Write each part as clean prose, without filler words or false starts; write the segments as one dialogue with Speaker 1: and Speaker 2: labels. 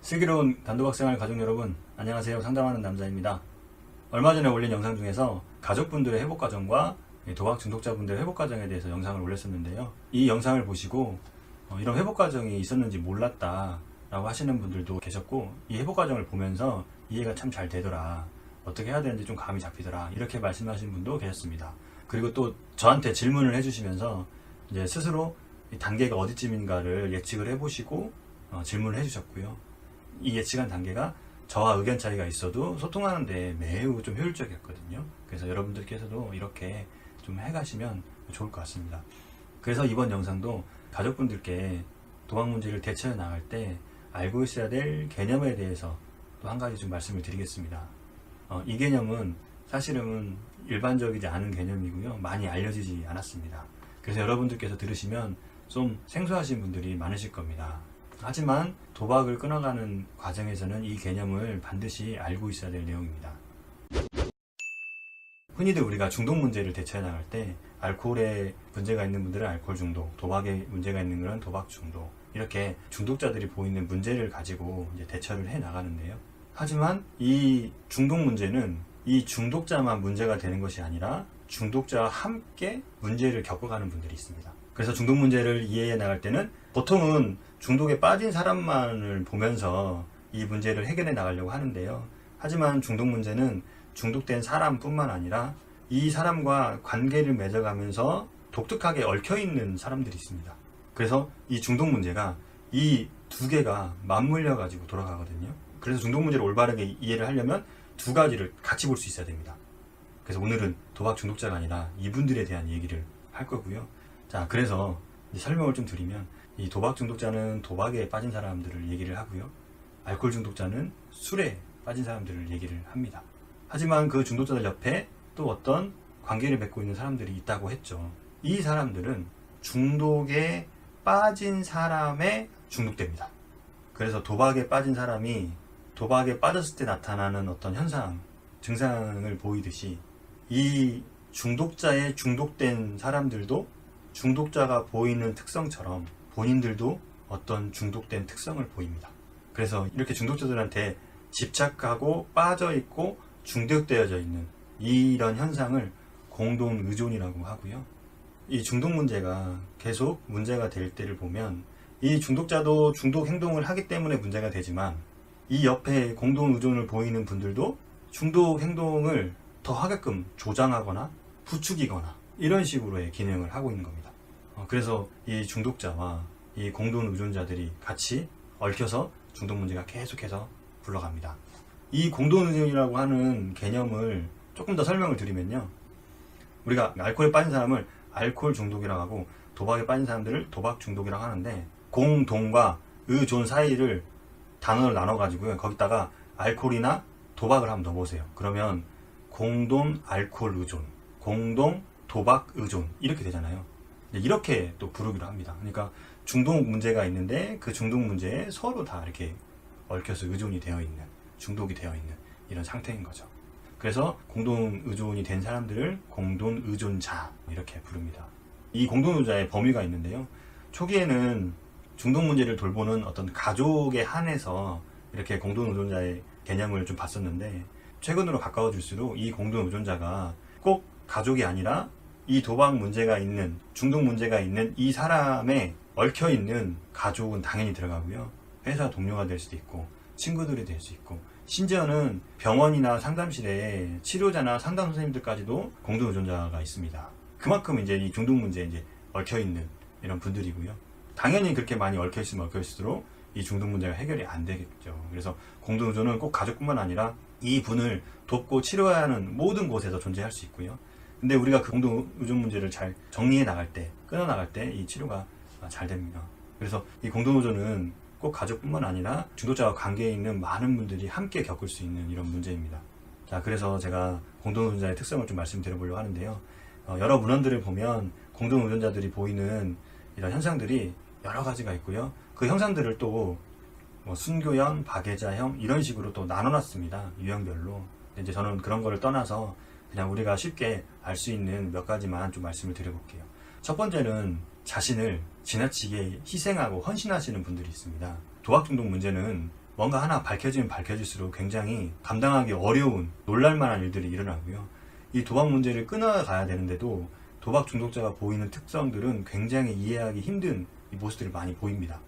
Speaker 1: 슬기로운 단도박생활 가족 여러분, 안녕하세요. 상담하는 남자입니다. 얼마 전에 올린 영상 중에서 가족분들의 회복과정과 도박 중독자분들의 회복과정에 대해서 영상을 올렸었는데요. 이 영상을 보시고 이런 회복과정이 있었는지 몰랐다 라고 하시는 분들도 계셨고, 이 회복과정을 보면서 이해가 참 잘 되더라, 어떻게 해야 되는지 좀 감이 잡히더라, 이렇게 말씀하시는 분도 계셨습니다. 그리고 또 저한테 질문을 해주시면서 이제 스스로 이 단계가 어디쯤인가를 예측을 해보시고 질문을 해주셨고요. 이 예측한 단계가 저와 의견 차이가 있어도 소통하는데 매우 좀 효율적이었거든요. 그래서 여러분들께서도 이렇게 좀 해가시면 좋을 것 같습니다. 그래서 이번 영상도 가족분들께 도박 문제를 대처해 나갈 때 알고 있어야 될 개념에 대해서 또 한 가지 좀 말씀을 드리겠습니다. 이 개념은 사실은 일반적이지 않은 개념이고요. 많이 알려지지 않았습니다. 그래서 여러분들께서 들으시면 좀 생소하신 분들이 많으실 겁니다. 하지만 도박을 끊어가는 과정에서는 이 개념을 반드시 알고 있어야 될 내용입니다. 흔히들 우리가 중독 문제를 대처해 나갈 때 알코올에 문제가 있는 분들은 알코올 중독, 도박에 문제가 있는 분은 도박 중독, 이렇게 중독자들이 보이는 문제를 가지고 이제 대처를 해 나가는데요. 하지만 이 중독 문제는 이 중독자만 문제가 되는 것이 아니라 중독자와 함께 문제를 겪어가는 분들이 있습니다. 그래서 중독 문제를 이해해 나갈 때는 보통은 중독에 빠진 사람만을 보면서 이 문제를 해결해 나가려고 하는데요. 하지만 중독 문제는 중독된 사람뿐만 아니라 이 사람과 관계를 맺어가면서 독특하게 얽혀있는 사람들이 있습니다. 그래서 이 중독 문제가 이 두 개가 맞물려 가지고 돌아가거든요. 그래서 중독 문제를 올바르게 이해를 하려면 두 가지를 같이 볼 수 있어야 됩니다. 그래서 오늘은 도박 중독자가 아니라 이분들에 대한 얘기를 할 거고요. 자, 그래서 설명을 좀 드리면, 이 도박 중독자는 도박에 빠진 사람들을 얘기를 하고요. 알코올 중독자는 술에 빠진 사람들을 얘기를 합니다. 하지만 그 중독자들 옆에 또 어떤 관계를 맺고 있는 사람들이 있다고 했죠. 이 사람들은 중독에 빠진 사람에 중독됩니다. 그래서 도박에 빠진 사람이 도박에 빠졌을 때 나타나는 어떤 현상, 증상을 보이듯이 이 중독자에 중독된 사람들도 중독자가 보이는 특성처럼 본인들도 어떤 중독된 특성을 보입니다. 그래서 이렇게 중독자들한테 집착하고 빠져있고 중독되어져 있는 이런 현상을 공동 의존이라고 하고요. 이 중독 문제가 계속 문제가 될 때를 보면 이 중독자도 중독 행동을 하기 때문에 문제가 되지만, 이 옆에 공동 의존을 보이는 분들도 중독 행동을 더 하게끔 조장하거나 부추기거나 이런 식으로의 기능을 하고 있는 겁니다. 그래서 이 중독자와 이 공동 의존자들이 같이 얽혀서 중독 문제가 계속해서 굴러갑니다. 이 공동 의존이라고 하는 개념을 조금 더 설명을 드리면요. 우리가 알코올에 빠진 사람을 알코올 중독이라고 하고, 도박에 빠진 사람들을 도박 중독이라고 하는데, 공동과 의존 사이를 단어를 나눠 가지고요. 거기다가 알코올이나 도박을 한번 넣어보세요. 그러면 공동 알코올 의존, 공동 도박 의존, 이렇게 되잖아요. 이렇게 또 부르기로 합니다. 그러니까 중독 문제가 있는데 그 중독 문제에 서로 다 이렇게 얽혀서 의존이 되어 있는, 중독이 되어 있는 이런 상태인 거죠. 그래서 공동 의존이 된 사람들을 공동 의존자, 이렇게 부릅니다. 이 공동 의존자의 범위가 있는데요. 초기에는 중독 문제를 돌보는 어떤 가족에 한해서 이렇게 공동 의존자의 개념을 좀 봤었는데, 최근으로 가까워질수록 이 공동 의존자가 꼭 가족이 아니라 이 도박 문제가 있는, 중독 문제가 있는 이 사람에 얽혀 있는 가족은 당연히 들어가고요. 회사 동료가 될 수도 있고, 친구들이 될 수 있고, 심지어는 병원이나 상담실에 치료자나 상담 선생님들까지도 공동 의존자가 있습니다. 그만큼 이제 이 중독 문제에 이제 얽혀 있는 이런 분들이고요. 당연히 그렇게 많이 얽혀 있으면 얽혀 있을수록 이 중독 문제가 해결이 안 되겠죠. 그래서 공동 의존은 꼭 가족뿐만 아니라 이 분을 돕고 치료해야 하는 모든 곳에서 존재할 수 있고요. 근데 우리가 그 공동 의존 문제를 잘 정리해 나갈 때, 끊어 나갈 때 이 치료가 잘 됩니다. 그래서 이 공동 의존은 꼭 가족뿐만 아니라 중독자와 관계에 있는 많은 분들이 함께 겪을 수 있는 이런 문제입니다. 자, 그래서 제가 공동 의존자의 특성을 좀 말씀드려 보려고 하는데요. 여러 문헌들을 보면 공동 의존자들이 보이는 이런 현상들이 여러 가지가 있고요. 그 형상들을 또 순교형, 박애자형, 이런 식으로 또 나눠놨습니다. 유형별로. 이제 저는 그런 거를 떠나서 그냥 우리가 쉽게 알 수 있는 몇 가지만 좀 말씀을 드려볼게요. 첫 번째는 자신을 지나치게 희생하고 헌신하시는 분들이 있습니다. 도박 중독 문제는 뭔가 하나 밝혀지면 밝혀질수록 굉장히 감당하기 어려운 놀랄만한 일들이 일어나고요. 이 도박 문제를 끊어가야 되는데도 도박 중독자가 보이는 특성들은 굉장히 이해하기 힘든 이 모습들이 많이 보입니다.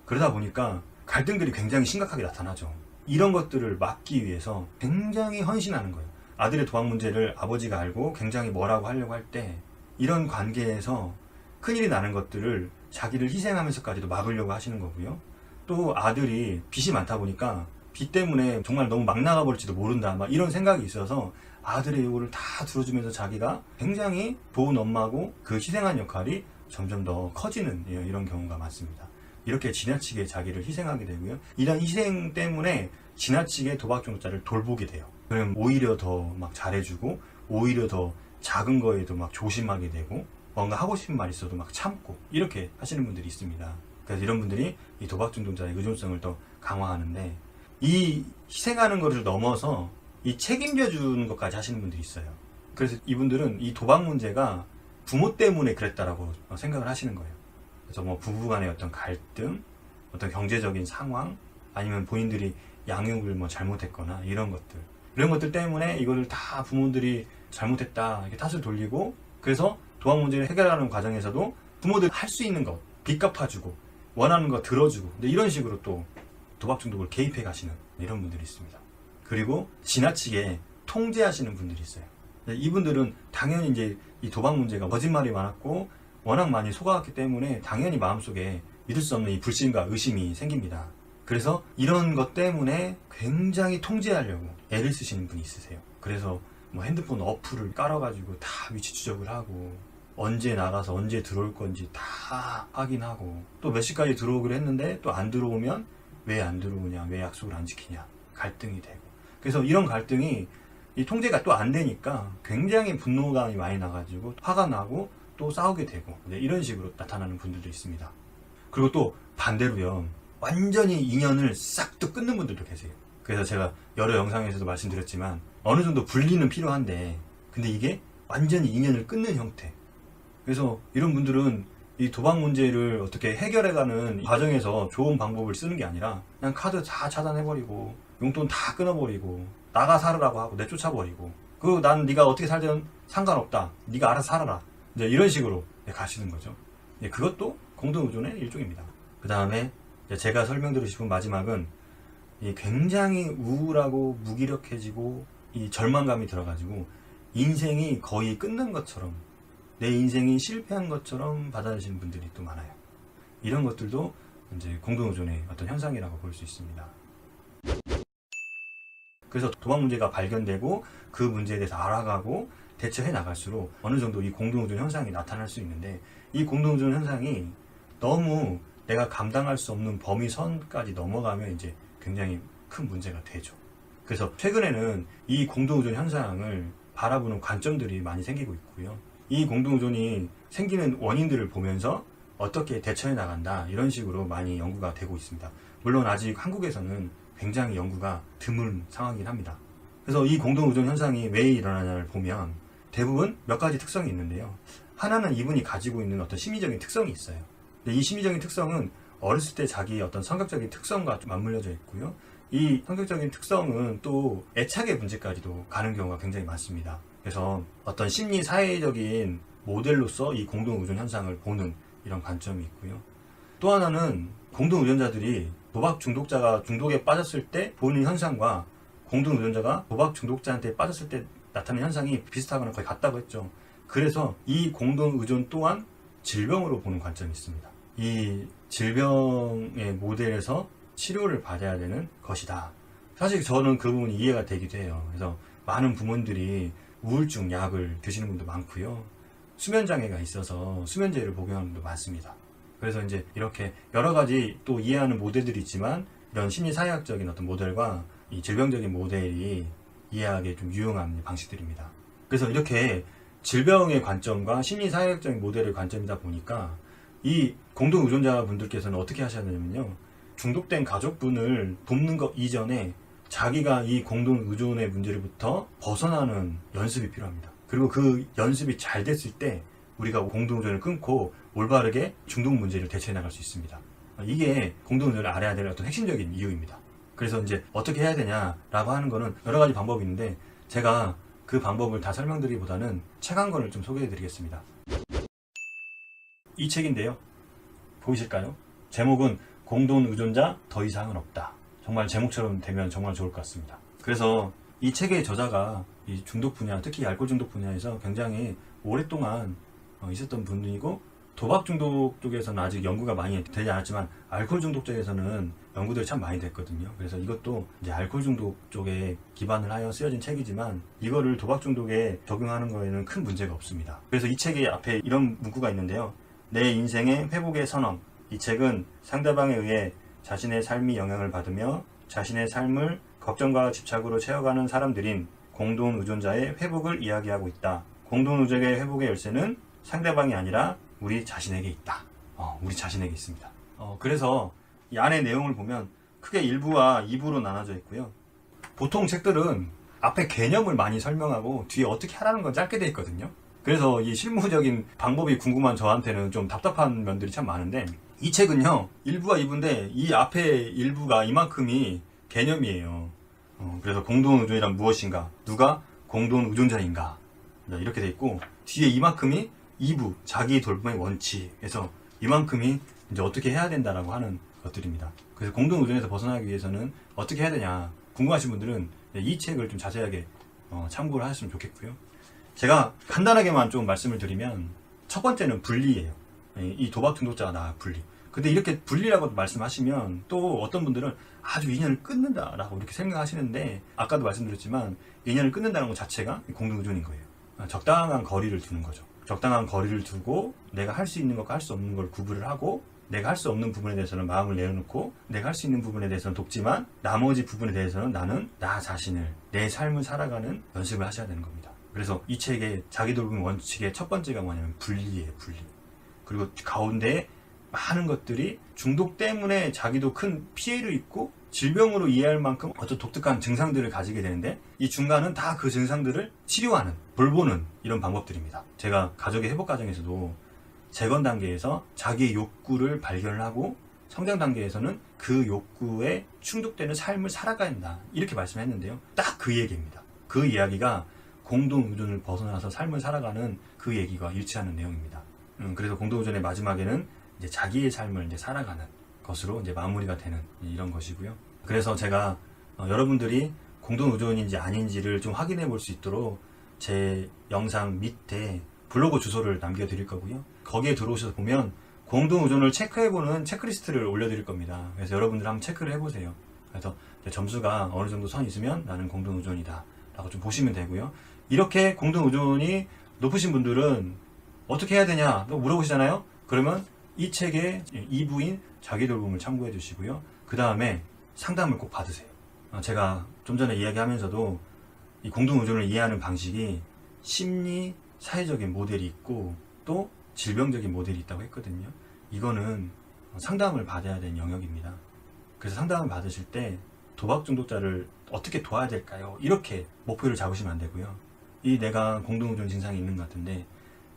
Speaker 1: 그러다 보니까 갈등들이 굉장히 심각하게 나타나죠. 이런 것들을 막기 위해서 굉장히 헌신하는 거예요. 아들의 도박 문제를 아버지가 알고 굉장히 뭐라고 하려고 할 때 이런 관계에서 큰일이 나는 것들을 자기를 희생하면서까지도 막으려고 하시는 거고요. 또 아들이 빚이 많다 보니까 빚 때문에 정말 너무 막 나가버릴지도 모른다 막 이런 생각이 있어서 아들의 요구를 다 들어주면서 자기가 굉장히 좋은 엄마고 그 희생한 역할이 점점 더 커지는 이런 경우가 많습니다. 이렇게 지나치게 자기를 희생하게 되고요. 이런 희생 때문에 지나치게 도박 중독자를 돌보게 돼요. 그럼 오히려 더 막 잘해주고 오히려 더 작은 거에도 막 조심하게 되고 뭔가 하고 싶은 말 있어도 막 참고 이렇게 하시는 분들이 있습니다. 그래서 이런 분들이 이 도박 중독자의 의존성을 더 강화하는데 이 희생하는 것을 넘어서 이 책임져 주는 것까지 하시는 분들이 있어요. 그래서 이분들은 이 도박 문제가 부모 때문에 그랬다라고 생각을 하시는 거예요. 그래서 뭐 부부간의 어떤 갈등, 어떤 경제적인 상황, 아니면 본인들이 양육을 뭐 잘못했거나 이런 것들 때문에 이거를 다 부모들이 잘못했다 이렇게 탓을 돌리고 그래서 도박 문제를 해결하는 과정에서도 부모들 할 수 있는 것, 빚 갚아주고 원하는 거 들어주고 근데 이런 식으로 또 도박 중독을 개입해 가시는 이런 분들이 있습니다. 그리고 지나치게 통제하시는 분들이 있어요. 이분들은 당연히 이제 이 도박 문제가 거짓말이 많았고 워낙 많이 속아왔기 때문에 당연히 마음속에 믿을 수 없는 이 불신과 의심이 생깁니다. 그래서 이런 것 때문에 굉장히 통제하려고 애를 쓰시는 분이 있으세요. 그래서 뭐 핸드폰 어플을 깔아가지고 다 위치 추적을 하고 언제 나가서 언제 들어올 건지 다 확인하고 또 몇 시까지 들어오기로 했는데 또 안 들어오면 왜 안 들어오냐, 왜 약속을 안 지키냐 갈등이 되고 그래서 이런 갈등이 이 통제가 또 안 되니까 굉장히 분노감이 많이 나가지고 화가 나고 또 싸우게 되고 이런 식으로 나타나는 분들도 있습니다. 그리고 또 반대로요 완전히 인연을 싹 또 끊는 분들도 계세요. 그래서 제가 여러 영상에서도 말씀드렸지만 어느 정도 분리는 필요한데 근데 이게 완전히 인연을 끊는 형태. 그래서 이런 분들은 이 도박 문제를 어떻게 해결해가는 과정에서 좋은 방법을 쓰는 게 아니라 그냥 카드 다 차단해버리고 용돈 다 끊어버리고 나가 살으라고 하고 내쫓아버리고 그리고 난 네가 어떻게 살든 상관없다 네가 알아서 살아라 이제 이런 식으로 가시는 거죠. 그것도 공동의존의 일종입니다. 그 다음에 제가 설명드리고 싶은 마지막은 이 굉장히 우울하고 무기력해지고 이 절망감이 들어가지고 인생이 거의 끝난 것처럼 내 인생이 실패한 것처럼 받아들이시는 분들이 또 많아요. 이런 것들도 이제 공동의존의 어떤 현상이라고 볼 수 있습니다. 그래서 도박 문제가 발견되고 그 문제에 대해서 알아가고 대처해 나갈수록 어느 정도 이 공동의존 현상이 나타날 수 있는데 이 공동의존 현상이 너무 내가 감당할 수 없는 범위 선까지 넘어가면 이제 굉장히 큰 문제가 되죠. 그래서 최근에는 이 공동의존 현상을 바라보는 관점들이 많이 생기고 있고요. 이 공동의존이 생기는 원인들을 보면서 어떻게 대처해 나간다 이런 식으로 많이 연구가 되고 있습니다. 물론 아직 한국에서는 굉장히 연구가 드문 상황이긴 합니다. 그래서 이 공동의존 현상이 왜 일어나냐를 보면 대부분 몇 가지 특성이 있는데요. 하나는 이분이 가지고 있는 어떤 심리적인 특성이 있어요. 근데 이 심리적인 특성은 어렸을 때 자기의 어떤 성격적인 특성과 좀 맞물려져 있고요. 이 성격적인 특성은 또 애착의 문제까지도 가는 경우가 굉장히 많습니다. 그래서 어떤 심리 사회적인 모델로서 이 공동의존 현상을 보는 이런 관점이 있고요. 또 하나는 공동의존자들이 도박 중독자가 중독에 빠졌을 때 보는 현상과 공동의존자가 도박 중독자한테 빠졌을 때 나타나는 현상이 비슷하거나 거의 같다고 했죠. 그래서 이 공동의존 또한 질병으로 보는 관점이 있습니다. 이 질병의 모델에서 치료를 받아야 되는 것이다. 사실 저는 그 부분이 이해가 되기도 해요. 그래서 많은 부모님들이 우울증 약을 드시는 분도 많고요. 수면장애가 있어서 수면제를 복용하는 분도 많습니다. 그래서 이제 이렇게 여러 가지 또 이해하는 모델들이 있지만 이런 심리사회학적인 어떤 모델과 이 질병적인 모델이 이해하기에 좀 유용한 방식들입니다. 그래서 이렇게 질병의 관점과 심리사회학적인 모델의 관점이다 보니까 이 공동의존자분들께서는 어떻게 하셔야 되냐면요. 중독된 가족분을 돕는 것 이전에 자기가 이 공동의존의 문제로부터 벗어나는 연습이 필요합니다. 그리고 그 연습이 잘 됐을 때 우리가 공동의존을 끊고 올바르게 중독 문제를 대처해 나갈 수 있습니다. 이게 공동의존을 알아야 될 어떤 핵심적인 이유입니다. 그래서 이제 어떻게 해야 되냐라고 하는 거는 여러 가지 방법이 있는데 제가 그 방법을 다 설명드리기보다는 책 한 권을 좀 소개해 드리겠습니다. 이 책인데요. 보이실까요? 제목은 공동 의존자 더 이상은 없다. 정말 제목처럼 되면 정말 좋을 것 같습니다. 그래서 이 책의 저자가 이 중독 분야, 특히 알코올 중독 분야에서 굉장히 오랫동안 있었던 분이고, 도박 중독 쪽에서는 아직 연구가 많이 되지 않았지만 알코올 중독 쪽에서는 연구들이 참 많이 됐거든요. 그래서 이것도 이제 알코올 중독 쪽에 기반을 하여 쓰여진 책이지만 이거를 도박 중독에 적용하는 거에는 큰 문제가 없습니다. 그래서 이 책의 앞에 이런 문구가 있는데요. 내 인생의 회복의 선언. 이 책은 상대방에 의해 자신의 삶이 영향을 받으며 자신의 삶을 걱정과 집착으로 채워가는 사람들인 공동 의존자의 회복을 이야기하고 있다. 공동 의존자의 회복의 열쇠는 상대방이 아니라 우리 자신에게 있다. 우리 자신에게 있습니다. 그래서 이 안의 내용을 보면 크게 1부와 2부로 나눠져 있고요. 보통 책들은 앞에 개념을 많이 설명하고 뒤에 어떻게 하라는 건 짧게 돼 있거든요. 그래서 이 실무적인 방법이 궁금한 저한테는 좀 답답한 면들이 참 많은데, 이 책은요 1부와 2부인데 이 앞에 1부가 이만큼이 개념이에요. 그래서 공동 의존이란 무엇인가, 누가 공동 의존자인가, 이렇게 돼 있고, 뒤에 이만큼이 2부 자기 돌봄의 원칙에서 이만큼이 이제 어떻게 해야 된다라고 하는 것들입니다. 그래서 공동 의존에서 벗어나기 위해서는 어떻게 해야 되냐 궁금하신 분들은 이 책을 좀 자세하게 참고를 하셨으면 좋겠고요. 제가 간단하게만 좀 말씀을 드리면, 첫 번째는 분리예요. 이 도박 중독자가 나 분리. 근데 이렇게 분리라고 말씀하시면 또 어떤 분들은 아주 인연을 끊는다라고 이렇게 생각하시는데, 아까도 말씀드렸지만 인연을 끊는다는 것 자체가 공동 의존인 거예요. 적당한 거리를 두는 거죠. 적당한 거리를 두고 내가 할 수 있는 것과 할 수 없는 걸 구분을 하고, 내가 할 수 없는 부분에 대해서는 마음을 내려놓고, 내가 할 수 있는 부분에 대해서는 돕지만 나머지 부분에 대해서는 나는 나 자신을, 내 삶을 살아가는 연습을 하셔야 되는 겁니다. 그래서 이 책의 자기 돌봄 원칙의 첫 번째가 뭐냐면 분리예요. 분리. 그리고 가운데 많은 것들이 중독 때문에 자기도 큰 피해를 입고 질병으로 이해할 만큼 어떤 독특한 증상들을 가지게 되는데, 이 중간은 다 그 증상들을 치료하는, 돌보는 이런 방법들입니다. 제가 가족의 회복 과정에서도 재건 단계에서 자기의 욕구를 발견하고, 성장 단계에서는 그 욕구에 충족되는 삶을 살아가야 한다, 이렇게 말씀했는데요. 딱 그 얘기입니다. 그 이야기가 공동 의존을 벗어나서 삶을 살아가는 그 얘기가 일치하는 내용입니다. 그래서 공동 의존의 마지막에는 이제 자기의 삶을 이제 살아가는 것으로 이제 마무리가 되는 이런 것이고요. 그래서 제가 여러분들이 공동 의존인지 아닌지를 좀 확인해 볼 수 있도록 제 영상 밑에 블로그 주소를 남겨드릴 거고요. 거기에 들어오셔서 보면 공동 의존을 체크해보는 체크리스트를 올려드릴 겁니다. 그래서 여러분들 한번 체크를 해보세요. 그래서 점수가 어느 정도 선 있으면 나는 공동 의존이다 라고 좀 보시면 되고요. 이렇게 공동 의존이 높으신 분들은 어떻게 해야 되냐 또 물어보시잖아요. 그러면 이 책의 2부인 자기 돌봄을 참고해 주시고요. 그 다음에 상담을 꼭 받으세요. 제가 좀 전에 이야기하면서도 이 공동 의존을 이해하는 방식이 심리, 사회적인 모델이 있고 또 질병적인 모델이 있다고 했거든요. 이거는 상담을 받아야 되는 영역입니다. 그래서 상담을 받으실 때 도박 중독자를 어떻게 도와야 될까요? 이렇게 목표를 잡으시면 안 되고요. 이 내가 공동 의존 증상이 있는 것 같은데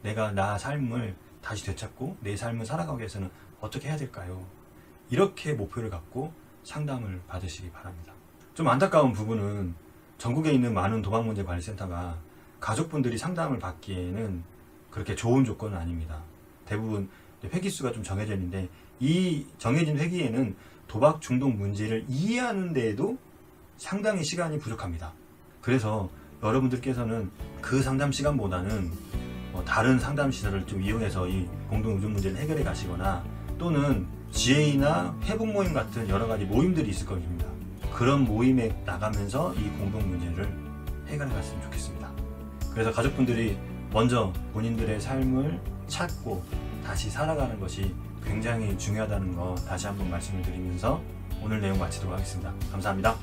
Speaker 1: 내가 나 삶을 다시 되찾고 내 삶을 살아가기 위해서는 어떻게 해야 될까요? 이렇게 목표를 갖고 상담을 받으시기 바랍니다. 좀 안타까운 부분은 전국에 있는 많은 도박문제관리센터가 가족분들이 상담을 받기에는 그렇게 좋은 조건은 아닙니다. 대부분 회기수가 좀 정해져 있는데 이 정해진 회기에는 도박 중독 문제를 이해하는 데에도 상당히 시간이 부족합니다. 그래서 여러분들께서는 그 상담 시간보다는 다른 상담 시설을 좀 이용해서 이 공동 의존 문제를 해결해 가시거나 또는 지혜이나 회복 모임 같은 여러 가지 모임들이 있을 겁니다. 그런 모임에 나가면서 이 공동 문제를 해결해 갔으면 좋겠습니다. 그래서 가족분들이 먼저 본인들의 삶을 찾고 다시 살아가는 것이 굉장히 중요하다는 거 다시 한번 말씀을 드리면서 오늘 내용 마치도록 하겠습니다. 감사합니다.